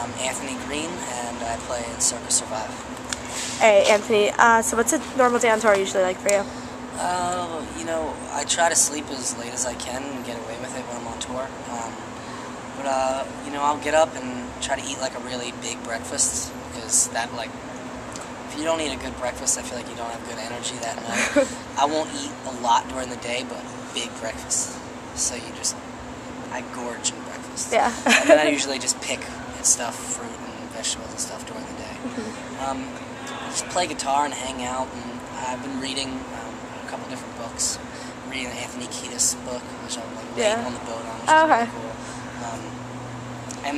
I'm Anthony Green, and I play in Circa Survive. Hey, Anthony. So what's a normal day on tour usually like for you? You know, I try to sleep as late as I can and get away with it when I'm on tour. You know, I'll get up and try to eat like a really big breakfast, because that, like, if you don't eat a good breakfast, I feel like you don't have good energy that night. I won't eat a lot during the day, but big breakfast. So I gorge in breakfast. Yeah. And then I usually just pick at stuff, fruit and vegetables and stuff during the day. I just play guitar and hang out, and I've been reading a couple different books. I'm reading the Anthony Kiedis book, which I'm like late on the boat on, which is really cool. And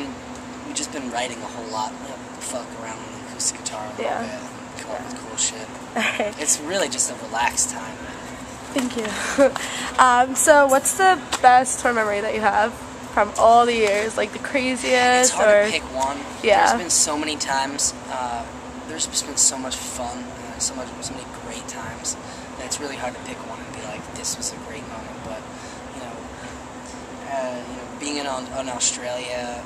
we've just been writing a whole lot. Fuck around with the acoustic guitar a little bit, come up with cool shit. It's really just a relaxed time. Thank you. So what's the best tour memory that you have from all the years? Like the craziest? It's hard to pick one. Yeah. There's been so many times. There's just been so much fun, so many great times, that it's really hard to pick one and be like, this was a great moment. But you know, being in Australia,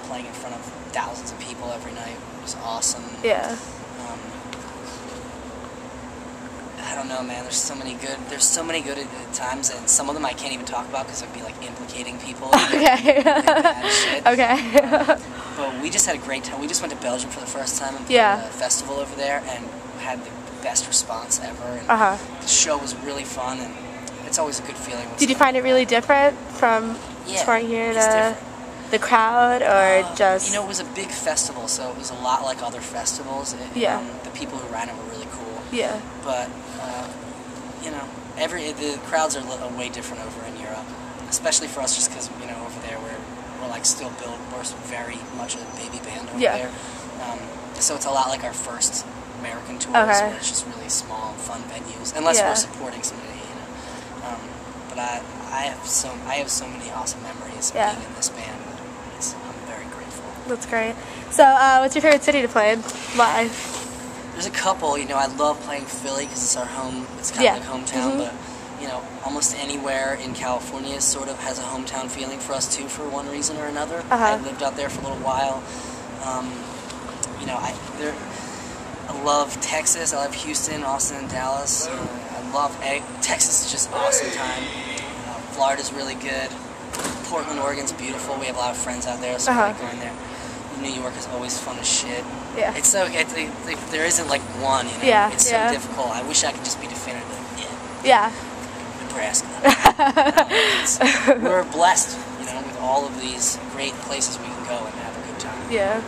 playing in front of thousands of people every night was awesome. Yeah. I don't know, man. There's so many good times, and some of them I can't even talk about because it'd be like implicating people. Okay. Bad shit. Okay. But we just had a great time. We just went to Belgium for the first time and played a festival over there, and had the best response ever. And the show was really fun, and it's always a good feeling. Did you find it really different from touring here to the crowd, or just? You know, it was a big festival, so it was a lot like other festivals. The people who ran it were really cool. Yeah. But you know, the crowds are way different over in Europe, especially for us, just because over there we're like still we're very much a baby band over there. So it's a lot like our first American tours, where it's just really small, fun venues, unless we're supporting somebody, But I have so many awesome memories of being in this band. I'm very grateful. That's great. So, what's your favorite city to play in? Why? There's a couple. I love playing Philly because it's our home. It's kind of like hometown, but almost anywhere in California sort of has a hometown feeling for us too, for one reason or another. I lived out there for a little while. I love Texas. I love Houston, Austin, and Dallas. I love Texas. Is just an awesome time. Florida's really good. Portland, Oregon's beautiful. We have a lot of friends out there, so I like going there. New York is always fun as shit. Yeah. It's so there isn't like one. It's so difficult. I wish I could just be definitive. Yeah. Nebraska. We're blessed, with all of these great places we can go and have a good time. Yeah.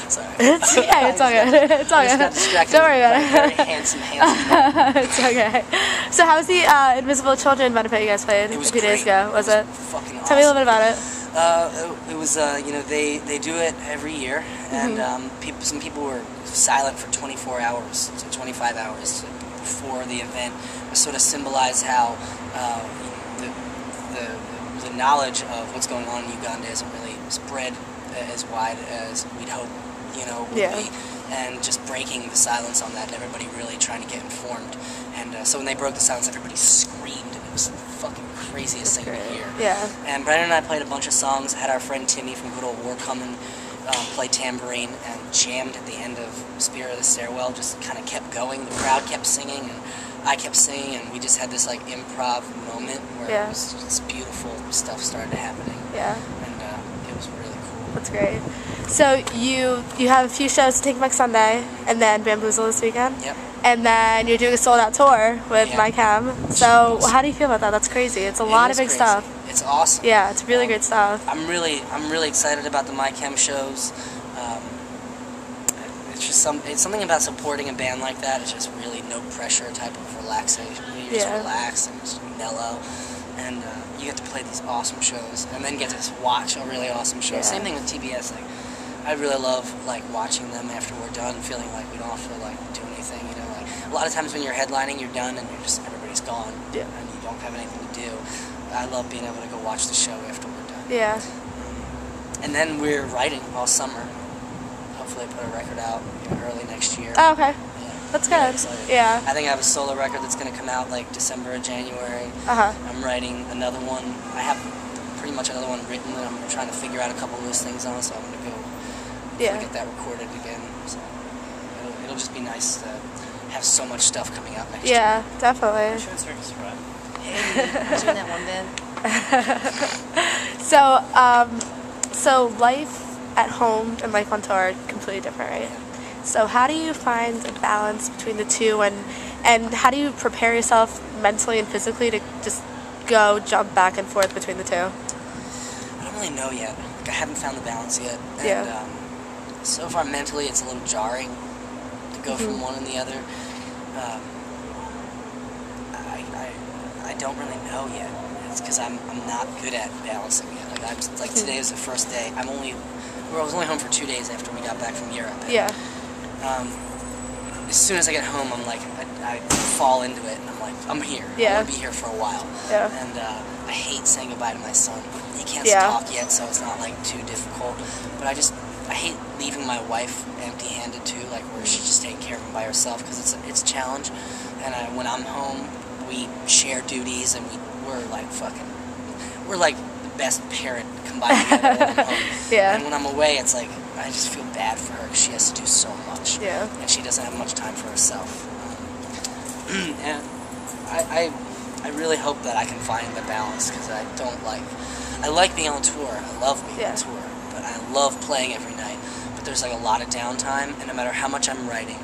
Sorry. It's all good. It's all good. Don't worry about it. Very handsome. It's okay. So how was the Invisible Children benefit you guys played a few days ago? Was it? Fucking awesome. Tell me a little bit about it. It was, they do it every year, and some people were silent for 24 hours to 25 hours before the event to sort of symbolize how the knowledge of what's going on in Uganda isn't really spread as wide as we'd hope, would be, and just breaking the silence on that, and everybody really trying to get informed. And so when they broke the silence, everybody screamed, and it was the fucking craziest thing to hear. Yeah. And Brandon and I played a bunch of songs. Had our friend Timmy from Good Old War come and play tambourine, and jammed at the end of Spirit of the Stairwell. Just kind of kept going. The crowd kept singing, and I kept singing, and we just had this like improv moment where it was just beautiful stuff started happening. Yeah. And it was really cool. That's great. So you have a few shows to take next Sunday, and then Bamboozle this weekend. Yep. And then you're doing a sold-out tour with My Chem. So how do you feel about that? That's crazy. It's a lot of big stuff. It's awesome. Yeah, it's really great stuff. I'm really excited about the My Chem shows. It's just it's something about supporting a band like that. It's just really no pressure type of relaxation. You just relax and just mellow, and you get to play these awesome shows, and then get to watch a really awesome show. Same thing with TBS. Like, I really love watching them after we're done, feeling like we don't have to do anything. A lot of times when you're headlining, you're done, and everybody's gone, and you don't have anything to do. I love being able to go watch the show after we're done. Yeah. And then we're writing all summer. Hopefully put a record out early next year. Oh, okay. Yeah. That's good. Yeah. I think I have a solo record that's going to come out like December or January. I'm writing another one. I have pretty much another one written that I'm trying to figure out a couple loose things on, so I'm going to go get that recorded again. So it'll just be nice to have so much stuff coming out next year. Yeah, definitely. I'm sure it's hard to survive. Hey, doing that one band. So life at home and life on tour are completely different, right? So how do you find a balance between the two, and how do you prepare yourself mentally and physically to just jump back and forth between the two? I don't really know yet. Like, I haven't found the balance yet. And, so far mentally it's a little jarring to go from one and the other. I don't really know yet. It's because I'm not good at balancing it. Like today is the first day. I was only home for 2 days after we got back from Europe. And, as soon as I get home, I'm like, I fall into it, and I'm like, I'm here. I want to be here for a while. And I hate saying goodbye to my son. He can't talk yet, so it's not like too difficult. But I hate leaving my wife empty-handed too, like where she's just taking care of him by herself, because it's a challenge. And when I'm home, we share duties, and we're like the best parent combined together when I'm home. And when I'm away, it's like I just feel bad for her because she has to do so much, and she doesn't have much time for herself. And I really hope that I can find the balance, because I like being on tour. I love being on tour, but I love playing every night. But there's like a lot of downtime, and no matter how much I'm writing,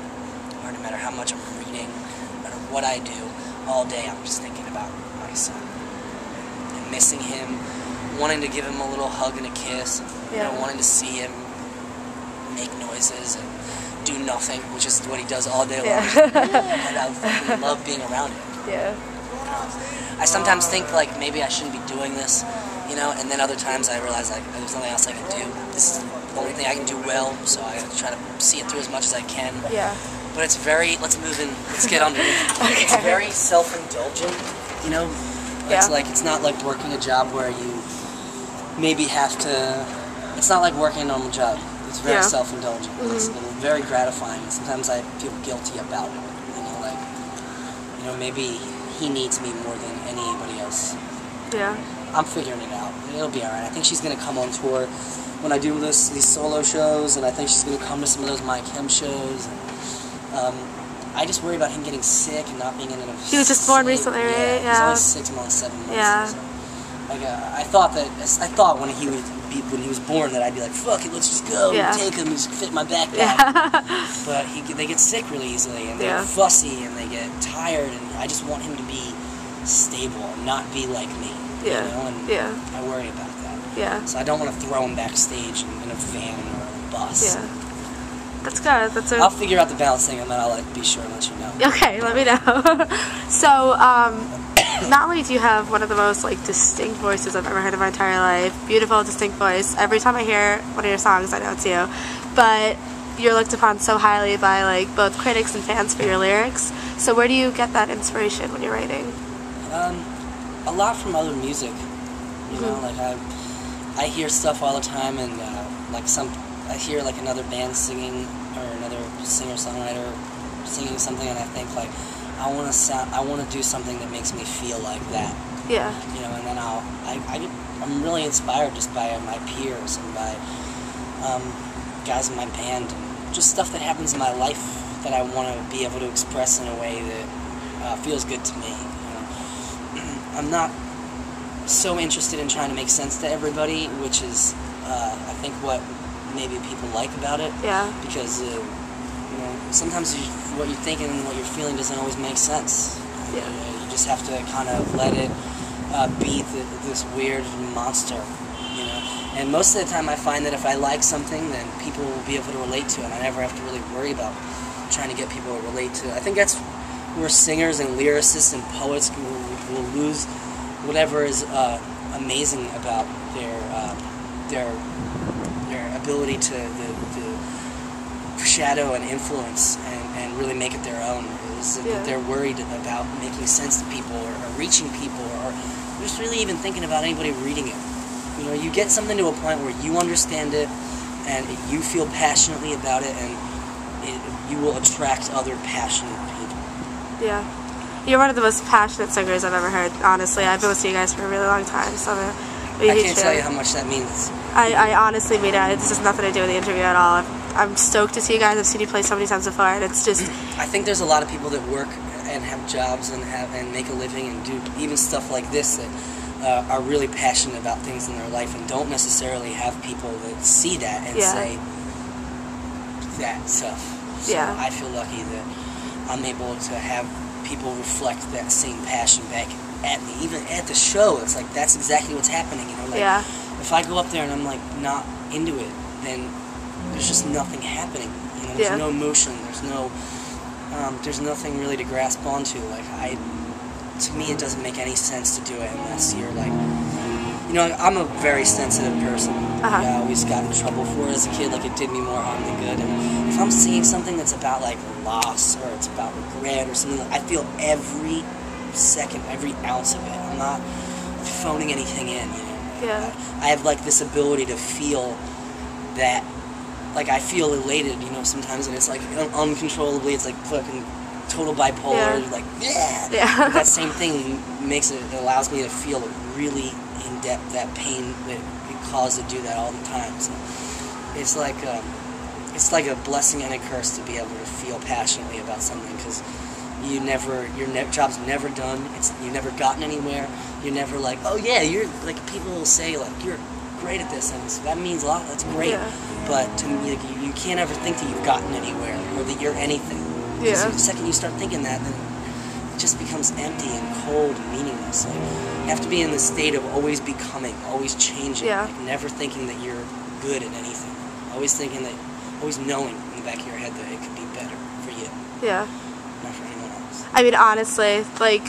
or no matter how much I'm reading, no matter what I do, all day I'm just thinking about my son and missing him, wanting to give him a little hug and a kiss, wanting to see him make noises and do nothing, which is what he does all day long. And I love being around him. I sometimes think like maybe I shouldn't be doing this, and then other times I realize like there's nothing else I can do. This is the only thing I can do well, so I try to see it through as much as I can. But it's very, let's move in, let's get under it. It's very self-indulgent, It's like, it's not like working a job where you maybe have to, it's not like working a normal job. It's very self-indulgent. It's very gratifying. And sometimes I feel guilty about it. Maybe he needs me more than anybody else. I'm figuring it out. It'll be alright. I think she's going to come on tour when I do these solo shows, and I think she's going to come to some of those Mike Hem shows. I just worry about him getting sick and not being in enough. He was just born recently, right? He's only 6 months, 7 months. So. I thought when he was born that I'd be like, fuck it, let's just go and take him, just fit my backpack. But they get sick really easily, and they're fussy, and they get tired, and I just want him to be stable and not be like me. And I worry about that. So I don't want to throw him backstage in a van or a bus. That's good. I'll figure out the balance thing, and then I'll be sure to let you know. Okay, let me know. So, not only do you have one of the most distinct voices I've ever heard in my entire life, beautiful, distinct voice. Every time I hear one of your songs, I know it's you. But you're looked upon so highly by both critics and fans for your lyrics. So where do you get that inspiration when you're writing? A lot from other music. I hear stuff all the time, and I hear another band singing, or another singer-songwriter singing something, and I think I want to do something that makes me feel like that. And then I'm really inspired just by my peers and by guys in my band, and just stuff that happens in my life that I want to be able to express in a way that feels good to me. I'm not so interested in trying to make sense to everybody, which is I think what maybe people like about it. Because sometimes what you're thinking and what you're feeling doesn't always make sense. You just have to kind of let it be this weird monster. And most of the time I find that if I like something, then people will be able to relate to it, and I never have to really worry about trying to get people to relate to it. I think that's where singers and lyricists and poets will lose whatever is amazing about their ability to shadow and influence and really make it their own. Is that they're worried about making sense to people, or reaching people, or just really even thinking about anybody reading it. You get something to a point where you understand it and you feel passionately about it, and you will attract other passionate people. Yeah. You're one of the most passionate singers I've ever heard, honestly. I've been listening to you guys for a really long time, so I can't tell you how much that means. I honestly mean it. This has nothing to do with the interview at all. I'm stoked to see you guys. I've seen you play so many times before, and it's just... I think there's a lot of people that work and have jobs and make a living and do even stuff like this that are really passionate about things in their life and don't necessarily have people that see that and say that stuff. So I feel lucky that I'm able to have people reflect that same passion back at me. Even at the show, it's like, that's exactly what's happening, you know? Like, if I go up there and I'm, like, not into it, then there's just nothing happening. You know, there's no emotion, there's nothing really to grasp onto. Like, to me, it doesn't make any sense to do it unless you're, like, you know, I'm a very sensitive person. I always got in trouble for it as a kid. Like, it did me more harm than good. And if I'm seeing something that's about, like, loss or it's about regret or something, I feel every second, every ounce of it. I'm not phoning anything in, you know. I have, like, this ability to feel that, like, I feel elated, you know, sometimes, and it's, like, uncontrollably, it's, like, fucking total bipolar, like, But that same thing it allows me to feel really in depth that pain that it caused to do that all the time. So it's like a blessing and a curse to be able to feel passionately about something, because your job's never done. You've never gotten anywhere. You're never like, oh yeah, you're like, people will say like, you're great at this, and that means a lot. That's great. But to me, like, you can't ever think that you've gotten anywhere or that you're anything. The second you start thinking that, then it just becomes empty and cold and meaningless. Like, you have to be in the state of always becoming, always changing, like never thinking that you're good at anything. Always knowing in the back of your head that it could be better for you. Not for anyone else. I mean, honestly, like,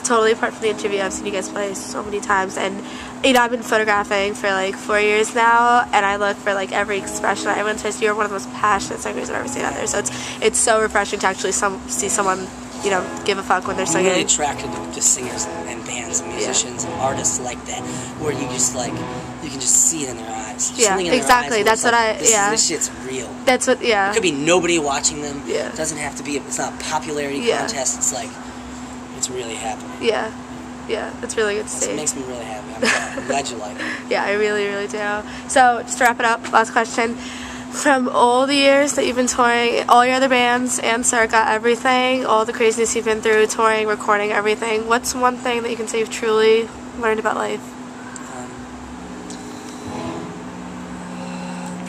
totally apart from the interview, I've seen you guys play so many times, and you know, I've been photographing for like 4 years now, and I look for like every expression. Everyone says you're one of the most passionate singers I've ever seen out there, so it's so refreshing to actually see someone, you know, give a fuck when they're singing. I'm really attracted to singers and bands and musicians and artists like that, where you just like, you can just see it in their eyes. Exactly. That's what like, this shit's real. That's what. It could be nobody watching them. It doesn't have to be. It's not a popularity contest. It's like, it's really happening. It's really good to see. It makes me really happy. I'm glad you like it. I really, really do. So, just to wrap it up, last question. From all the years that you've been touring, all your other bands, and Circa, everything, all the craziness you've been through, touring, recording, everything, what's one thing that you can say you've truly learned about life?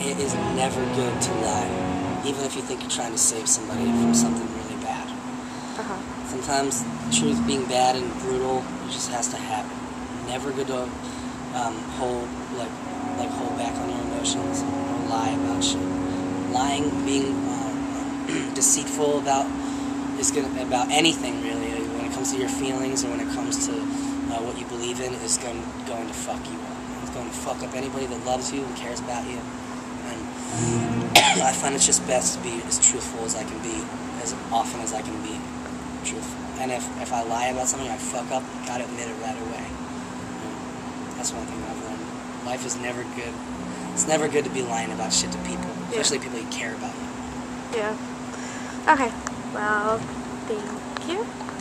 It is never good to lie, even if you think you're trying to save somebody from something really bad. Sometimes truth being bad and brutal, it just has to happen. Never good to hold back on your emotions or lie about shit. Lying, being deceitful about anything really. When it comes to your feelings or when it comes to what you believe in, is going to fuck you up. It's going to fuck up anybody that loves you and cares about you. And I find it's just best to be as truthful as I can be, as often as I can be truthful. And if I lie about something, I fuck up, gotta admit it right away. That's one thing I've learned. Life is never good. It's never good to be lying about shit to people, especially people you care about. Okay. Well, thank you.